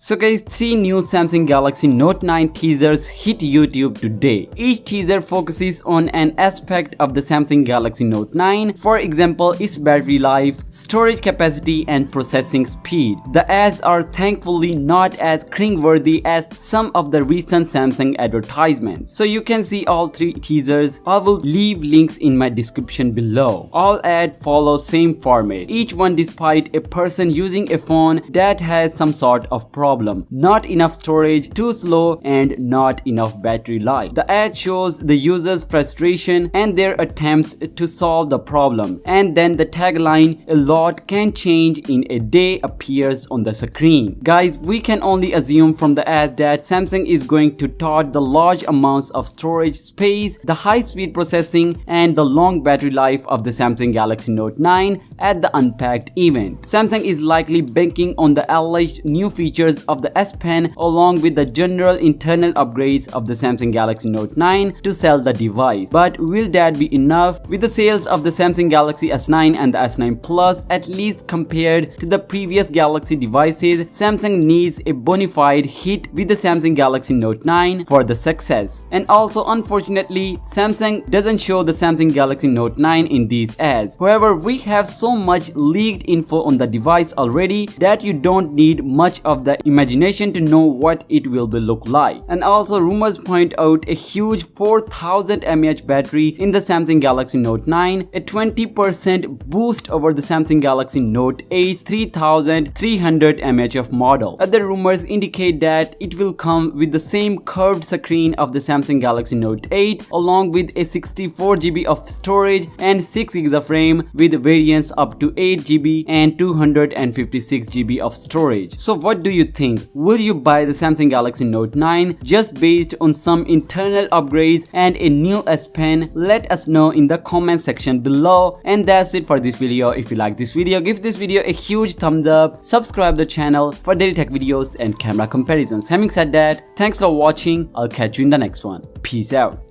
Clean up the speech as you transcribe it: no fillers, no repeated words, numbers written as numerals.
So guys, 3 new Samsung Galaxy Note 9 teasers hit YouTube today. Each teaser focuses on an aspect of the Samsung Galaxy Note 9, for example its battery life, storage capacity and processing speed. The ads are thankfully not as cringeworthy as some of the recent Samsung advertisements. So you can see all 3 teasers. I will leave links in my description below. All ads follow same format, each one despite a person using a phone that has some sort of problem. Not enough storage, too slow and not enough battery life. The ad shows the user's frustration and their attempts to solve the problem, and then the tagline "a lot can change in a day" appears on the screen. Guys, we can only assume from the ad that Samsung is going to tout the large amounts of storage space, the high-speed processing and the long battery life of the Samsung Galaxy Note 9 at the Unpacked event. Samsung is likely banking on the alleged new features of the S Pen along with the general internal upgrades of the Samsung Galaxy Note 9 to sell the device. But will that be enough? With the sales of the Samsung Galaxy S9 and the S9 Plus at least compared to the previous Galaxy devices, Samsung needs a bona fide hit with the Samsung Galaxy Note 9 for the success. And also unfortunately, Samsung doesn't show the Samsung Galaxy Note 9 in these ads. However, we have so much leaked info on the device already that you don't need much of the imagination to know what it will look like. And also rumors point out a huge 4000 mAh battery in the Samsung Galaxy Note 9, a 20% boost over the Samsung Galaxy Note 8's 3300 mAh of model. Other rumors indicate that it will come with the same curved screen of the Samsung Galaxy Note 8 along with a 64GB of storage and 6GB of RAM with variants up to 8GB and 256GB of storage. So what do you think? Will you buy the Samsung Galaxy Note 9 just based on some internal upgrades and a new S Pen? Let us know in the comment section below. And that's it for this video. If you like this video, give this video a huge thumbs up, subscribe the channel for daily tech videos and camera comparisons. Having said that, thanks for watching. I'll catch you in the next one. Peace out.